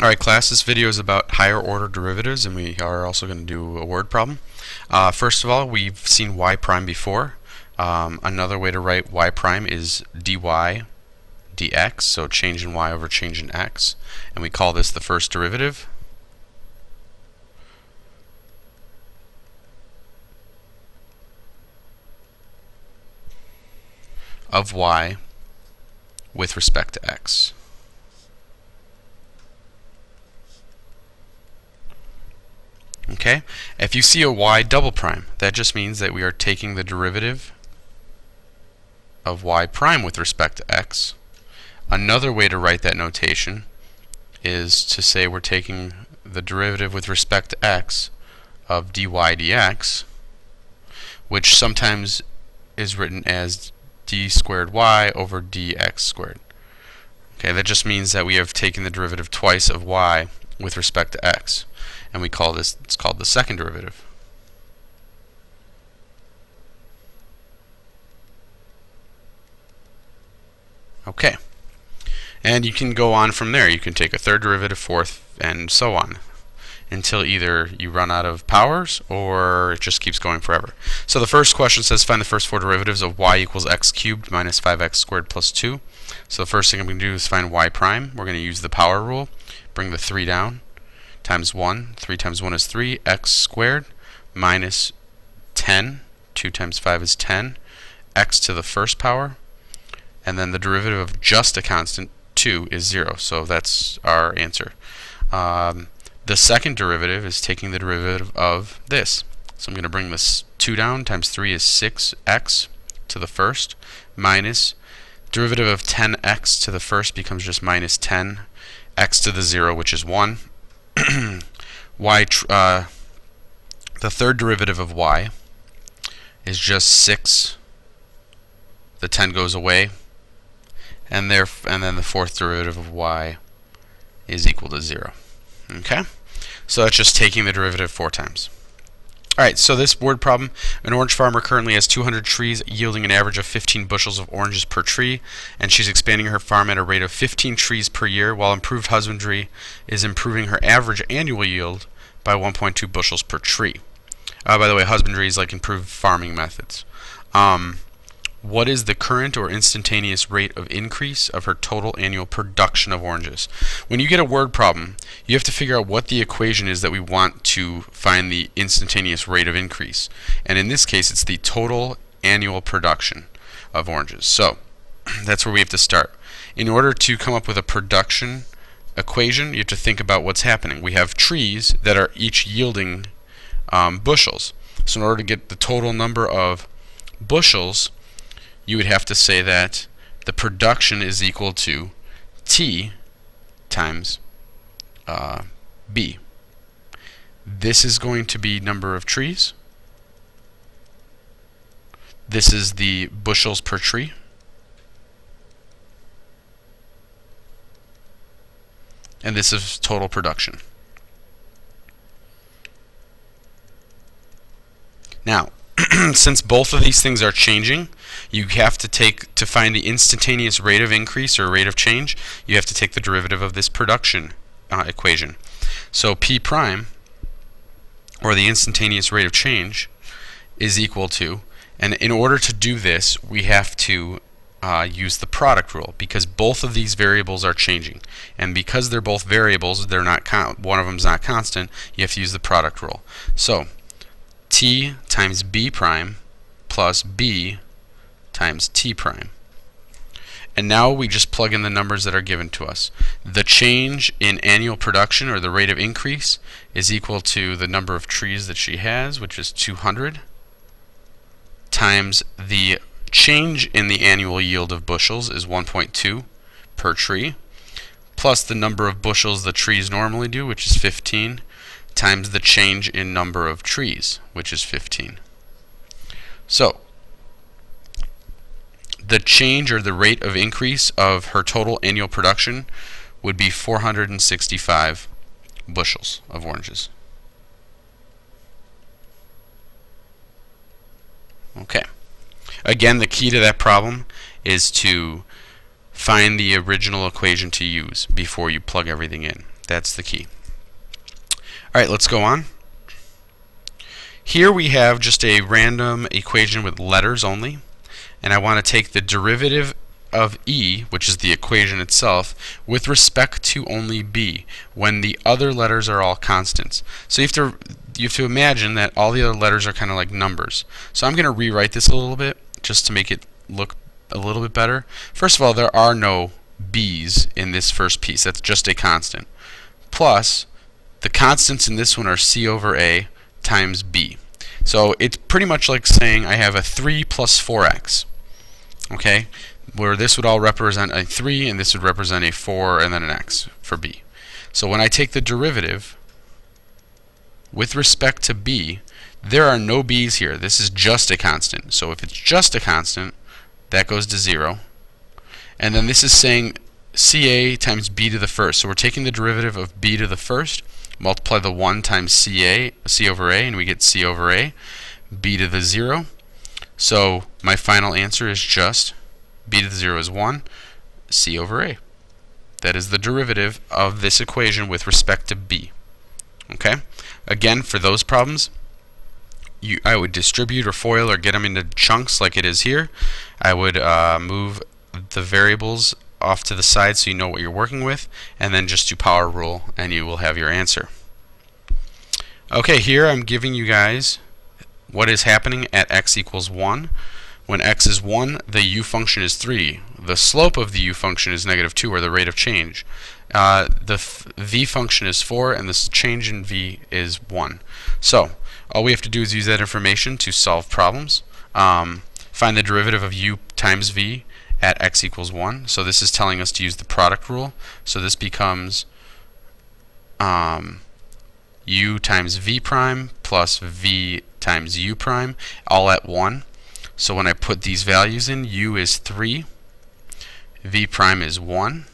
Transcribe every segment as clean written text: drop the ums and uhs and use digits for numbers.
Alright class, this video is about higher order derivatives, and we are also going to do a word problem. First of all, we've seen y prime before. Another way to write y prime is dy dx, so change in y over change in x, and we call this the first derivative. Of y with respect to x. Okay, if you see a y double prime, that just means that we are taking the derivative of y prime with respect to x. Another way to write that notation is to say we're taking the derivative with respect to x of dy dx, which sometimes is written as d squared y over dx squared. Okay, that just means that we have taken the derivative twice of y with respect to x, and we call this, it's called the second derivative. Okay, and you can go on from there. You can take a third derivative, fourth, and so on, until either you run out of powers or it just keeps going forever. So the first question says find the first four derivatives of y equals x cubed minus 5x squared plus 2. So the first thing I'm going to do is find y prime. We're going to use the power rule, bring the 3 down, times 1. 3 times 1 is 3, x squared minus 10. 2 times 5 is 10, x to the first power, and then the derivative of just a constant, 2, is 0. So that's our answer. The second derivative is taking the derivative of this. So I'm going to bring this 2 down, times 3 is 6x to the first, minus derivative of 10x to the first becomes just minus 10, x to the 0, which is 1. The third derivative of y is just 6. The 10 goes away, and then the fourth derivative of y is equal to 0. Okay, so that's just taking the derivative 4 times. Alright, so this word problem, an orange farmer currently has 200 trees yielding an average of 15 bushels of oranges per tree, and she's expanding her farm at a rate of 15 trees per year, while improved husbandry is improving her average annual yield by 1.2 bushels per tree. By the way, husbandry is like improved farming methods. What is the current or instantaneous rate of increase of her total annual production of oranges? When you get a word problem, you have to figure out what the equation is that we want to find the instantaneous rate of increase. And in this case, it's the total annual production of oranges. So that's where we have to start. In order to come up with a production equation, you have to think about what's happening. We have trees that are each yielding bushels. So in order to get the total number of bushels, you would have to say that the production is equal to T times B. This is going to be number of trees. This is the bushels per tree. And this is total production. Now, since both of these things are changing, you have to find the instantaneous rate of increase or rate of change, you have to take the derivative of this production equation. So P prime, or the instantaneous rate of change, is equal to, and in order to do this, we have to use the product rule, because both of these variables are changing. And because they're both variables, they're not one of them is not constant, you have to use the product rule. So T times B prime plus B times T prime. And now we just plug in the numbers that are given to us. The change in annual production, or the rate of increase, is equal to the number of trees that she has, which is 200, times the change in the annual yield of bushels is 1.2 per tree, plus the number of bushels the trees normally do, which is 15, times the change in number of trees, which is 15. So the change, or the rate of increase of her total annual production, would be 465 bushels of oranges. Okay. Again, the key to that problem is to find the original equation to use before you plug everything in. That's the key. All right, let's go on. Here we have just a random equation with letters only, and I want to take the derivative of e, which is the equation itself, with respect to only b, when the other letters are all constants. So you have to imagine that all the other letters are kind of like numbers. So I'm going to rewrite this a little bit just to make it look a little bit better. First of all, there are no b's in this first piece. That's just a constant. Plus, the constants in this one are c over a times b. So it's pretty much like saying I have a 3 plus 4x. Okay? Where this would all represent a 3 and this would represent a 4 and then an x for b. So when I take the derivative with respect to b, there are no b's here. This is just a constant. So if it's just a constant, that goes to 0. And then this is saying ca times b to the first. So we're taking the derivative of b to the first, multiply the 1 times c over a, and we get c over a, b to the 0. So my final answer is just b to the 0 is 1, c over a. That is the derivative of this equation with respect to b. Okay? Again, for those problems, I would distribute or FOIL or get them into chunks like it is here. I would move the variables off to the side so you know what you're working with, and then just do power rule and you will have your answer. Okay, here I'm giving you guys what is happening at x equals 1. When x is 1, the u function is 3. The slope of the u function is -2, or the rate of change. The v function is 4, and the change in v is 1. So all we have to do is use that information to solve problems. Find the derivative of u times v at x equals 1. So this is telling us to use the product rule. So this becomes u times v prime plus v times u prime, all at 1. So when I put these values in, u is 3, v prime is 1,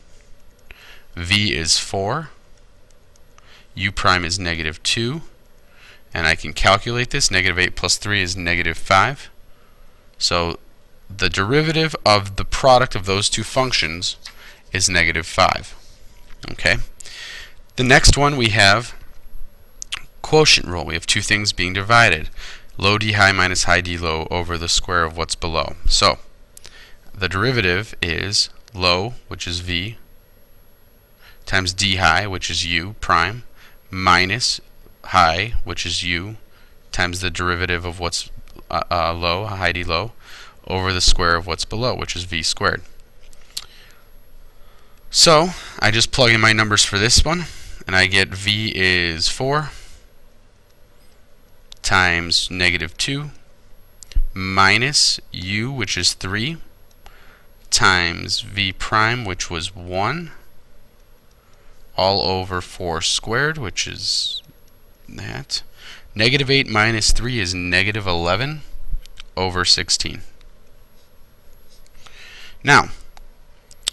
v is 4, u prime is -2, and I can calculate this. -8 plus 3 is -5. So the derivative of the product of those two functions is -5. Okay. The next one we have quotient rule. We have two things being divided. Low d high minus high d low over the square of what's below. So the derivative is low, which is v, times d high, which is u prime, minus high, which is u, times the derivative of what's low, high d low, over the square of what's below, which is v squared. So I just plug in my numbers for this one, and I get v is 4 times -2 minus u, which is 3, times v prime, which was 1, all over 4 squared, which is that. -8 minus 3 is -11 over 16. Now,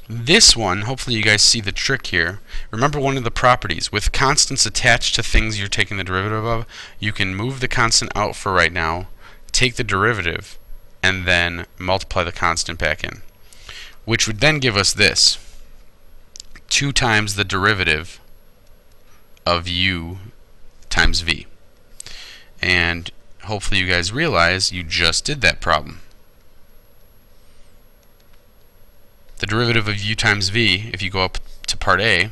this one, hopefully you guys see the trick here. Remember one of the properties. With constants attached to things you're taking the derivative of, you can move the constant out for right now, take the derivative, and then multiply the constant back in. Which would then give us this. 2 times the derivative of u times v. And hopefully you guys realize you just did that problem. The derivative of u times v, if you go up to part A,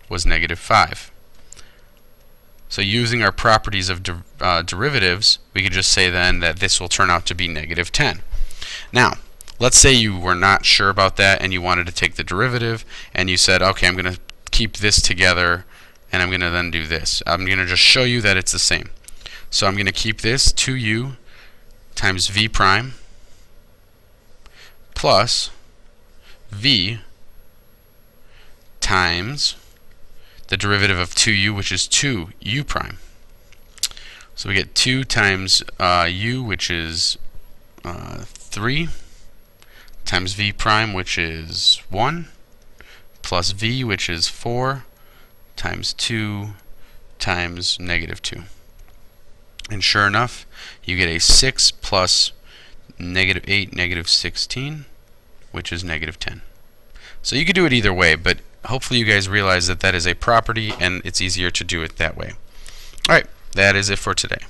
was -5. So using our properties of derivatives, we could just say then that this will turn out to be -10. Now, let's say you were not sure about that and you wanted to take the derivative and you said, okay, I'm going to keep this together and I'm going to then do this. I'm going to just show you that it's the same. So I'm going to keep this 2u times v prime plus v times the derivative of 2u, which is 2u prime. So we get 2 times u, which is 3, times v prime, which is 1, plus v, which is 4, times 2 times -2. And sure enough, you get a 6 plus -8, -16, which is -10. So you could do it either way, but hopefully you guys realize that that is a property and it's easier to do it that way. Alright, that is it for today.